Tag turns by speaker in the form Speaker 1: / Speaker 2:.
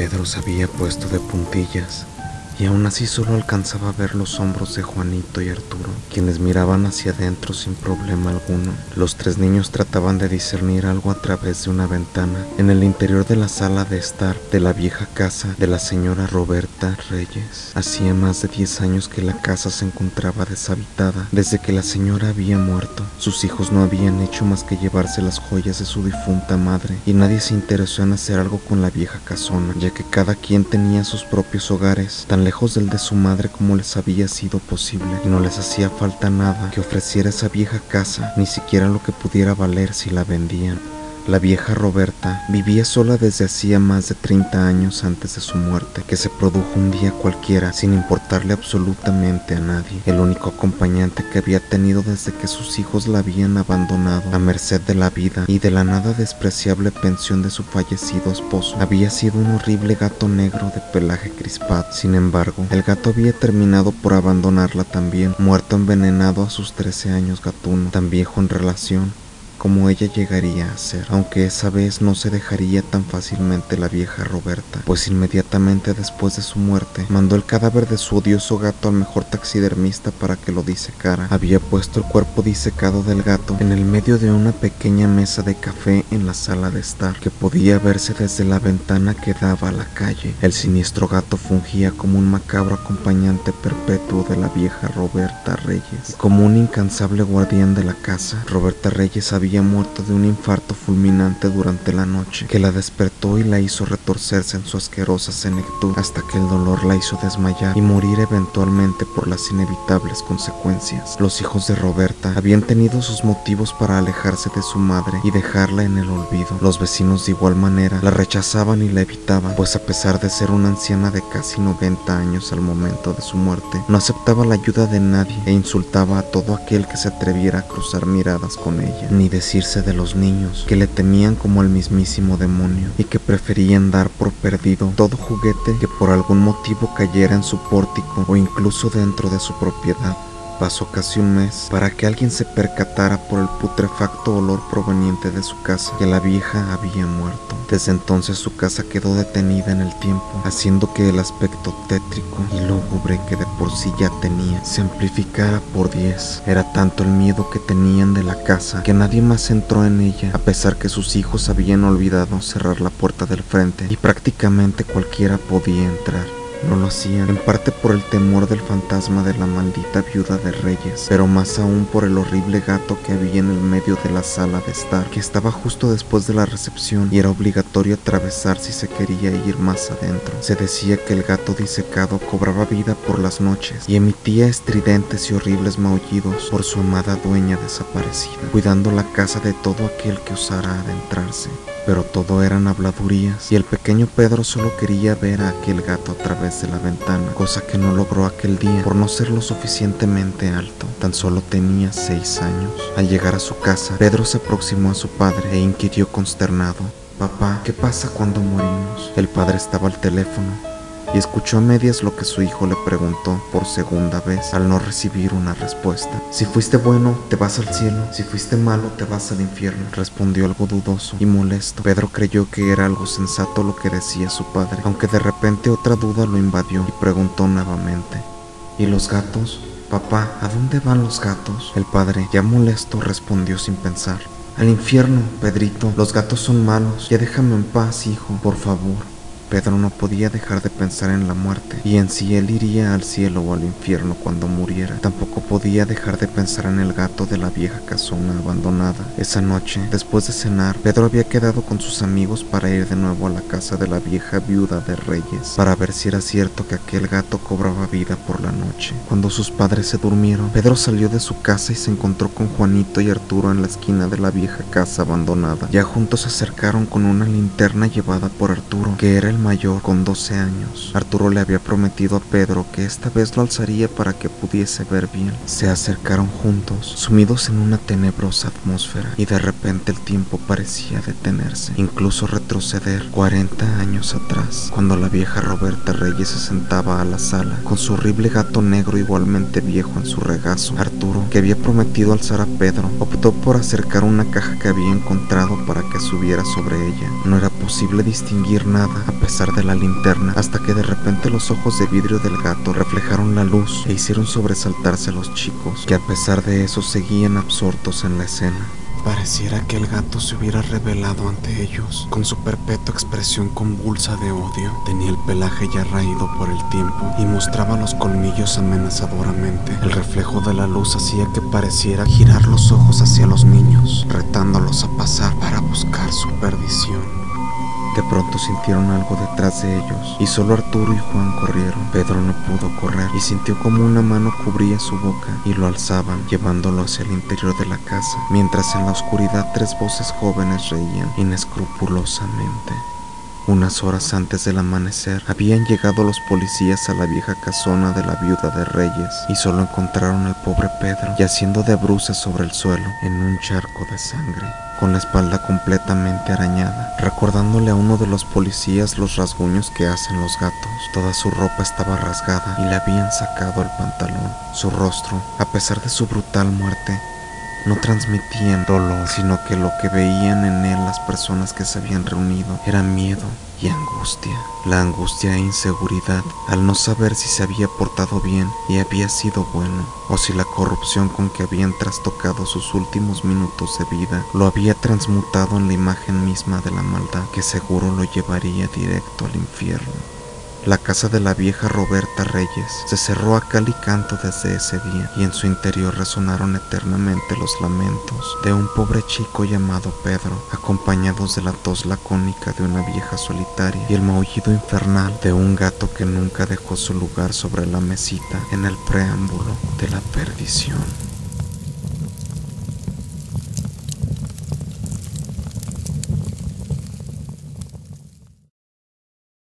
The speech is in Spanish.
Speaker 1: Pedro se había puesto de puntillas y aún así solo alcanzaba a ver los hombros de Juanito y Arturo, quienes miraban hacia adentro sin problema alguno. Los tres niños trataban de discernir algo a través de una ventana en el interior de la sala de estar de la vieja casa de la señora Roberta Reyes. Hacía más de 10 años que la casa se encontraba deshabitada. Desde que la señora había muerto, sus hijos no habían hecho más que llevarse las joyas de su difunta madre, y nadie se interesó en hacer algo con la vieja casona, ya que cada quien tenía sus propios hogares, tan lejos del de su madre como les había sido posible, y no les hacía falta nada que ofreciera esa vieja casa, ni siquiera lo que pudiera valer si la vendían. La vieja Roberta vivía sola desde hacía más de 30 años antes de su muerte, que se produjo un día cualquiera sin importarle absolutamente a nadie. El único acompañante que había tenido desde que sus hijos la habían abandonado a merced de la vida y de la nada despreciable pensión de su fallecido esposo había sido un horrible gato negro de pelaje crispado. Sin embargo, el gato había terminado por abandonarla también, muerto envenenado a sus 13 años gatuno, tan viejo en relación como ella llegaría a ser, aunque esa vez no se dejaría tan fácilmente la vieja Roberta, pues inmediatamente después de su muerte mandó el cadáver de su odioso gato al mejor taxidermista para que lo disecara. Había puesto el cuerpo disecado del gato en el medio de una pequeña mesa de café en la sala de estar, que podía verse desde la ventana que daba a la calle. El siniestro gato fungía como un macabro acompañante perpetuo de la vieja Roberta Reyes, y como un incansable guardián de la casa. Roberta Reyes había muerto de un infarto fulminante durante la noche, que la despertó y la hizo retorcerse en su asquerosa senectud, hasta que el dolor la hizo desmayar y morir eventualmente por las inevitables consecuencias. Los hijos de Roberta habían tenido sus motivos para alejarse de su madre y dejarla en el olvido. Los vecinos de igual manera la rechazaban y la evitaban, pues a pesar de ser una anciana de casi 90 años al momento de su muerte, no aceptaba la ayuda de nadie e insultaba a todo aquel que se atreviera a cruzar miradas con ella, ni decirse de los niños, que le temían como al mismísimo demonio y que preferían dar por perdido todo juguete que por algún motivo cayera en su pórtico o incluso dentro de su propiedad. Pasó casi un mes para que alguien se percatara por el putrefacto olor proveniente de su casa que la vieja había muerto. Desde entonces su casa quedó detenida en el tiempo, haciendo que el aspecto tétrico y lúgubre que de por sí ya tenía se amplificara por 10. Era tanto el miedo que tenían de la casa que nadie más entró en ella, a pesar que sus hijos habían olvidado cerrar la puerta del frente y prácticamente cualquiera podía entrar. No lo hacían, en parte por el temor del fantasma de la maldita viuda de Reyes, pero más aún por el horrible gato que había en el medio de la sala de estar, que estaba justo después de la recepción y era obligatorio atravesar si se quería ir más adentro. Se decía que el gato disecado cobraba vida por las noches y emitía estridentes y horribles maullidos por su amada dueña desaparecida, cuidando la casa de todo aquel que osara adentrarse. Pero todo eran habladurías y el pequeño Pedro solo quería ver a aquel gato a través de la ventana, cosa que no logró aquel día por no ser lo suficientemente alto. Tan solo tenía 6 años. Al llegar a su casa, Pedro se aproximó a su padre e inquirió consternado: «Papá, ¿qué pasa cuando morimos?». El padre estaba al teléfono y escuchó a medias lo que su hijo le preguntó por segunda vez, al no recibir una respuesta. «Si fuiste bueno, te vas al cielo. Si fuiste malo, te vas al infierno», respondió algo dudoso y molesto. Pedro creyó que era algo sensato lo que decía su padre, aunque de repente otra duda lo invadió y preguntó nuevamente: «¿Y los gatos? Papá, ¿a dónde van los gatos?». El padre, ya molesto, respondió sin pensar: «Al infierno, Pedrito. Los gatos son malos. Ya déjame en paz, hijo, por favor». Pedro no podía dejar de pensar en la muerte y en si él iría al cielo o al infierno cuando muriera. Tampoco podía dejar de pensar en el gato de la vieja casona abandonada. Esa noche, después de cenar, Pedro había quedado con sus amigos para ir de nuevo a la casa de la vieja viuda de Reyes, para ver si era cierto que aquel gato cobraba vida por la noche. Cuando sus padres se durmieron, Pedro salió de su casa y se encontró con Juanito y Arturo en la esquina de la vieja casa abandonada. Ya juntos se acercaron con una linterna llevada por Arturo, que era el mayor, con 12 años. Arturo le había prometido a Pedro que esta vez lo alzaría para que pudiese ver bien. Se acercaron juntos, sumidos en una tenebrosa atmósfera, y de repente el tiempo parecía detenerse, incluso retroceder 40 años atrás, cuando la vieja Roberta Reyes se sentaba a la sala, con su horrible gato negro igualmente viejo en su regazo. Arturo, que había prometido alzar a Pedro, optó por acercar una caja que había encontrado para que subiera sobre ella. No era posible distinguir nada, a pesar pesar de la linterna, hasta que de repente los ojos de vidrio del gato reflejaron la luz e hicieron sobresaltarse a los chicos, que a pesar de eso seguían absortos en la escena. Pareciera que el gato se hubiera revelado ante ellos, con su perpetua expresión convulsa de odio. Tenía el pelaje ya raído por el tiempo y mostraba los colmillos amenazadoramente. El reflejo de la luz hacía que pareciera girar los ojos hacia los niños, retándolos a pasar para buscar su perdición. De pronto sintieron algo detrás de ellos, y solo Arturo y Juan corrieron. Pedro no pudo correr y sintió como una mano cubría su boca y lo alzaban, llevándolo hacia el interior de la casa, mientras en la oscuridad 3 voces jóvenes reían inescrupulosamente. Unas horas antes del amanecer, habían llegado los policías a la vieja casona de la viuda de Reyes y solo encontraron al pobre Pedro yaciendo de bruces sobre el suelo en un charco de sangre, con la espalda completamente arañada, recordándole a uno de los policías los rasguños que hacen los gatos. Toda su ropa estaba rasgada y le habían sacado el pantalón. Su rostro, a pesar de su brutal muerte, no transmitían dolor, sino que lo que veían en él las personas que se habían reunido era miedo y angustia. La angustia e inseguridad al no saber si se había portado bien y había sido bueno, o si la corrupción con que habían trastocado sus últimos minutos de vida lo había transmutado en la imagen misma de la maldad que seguro lo llevaría directo al infierno. La casa de la vieja Roberta Reyes se cerró a cal y canto desde ese día, y en su interior resonaron eternamente los lamentos de un pobre chico llamado Pedro, acompañados de la tos lacónica de una vieja solitaria y el maullido infernal de un gato que nunca dejó su lugar sobre la mesita en el preámbulo de la perdición.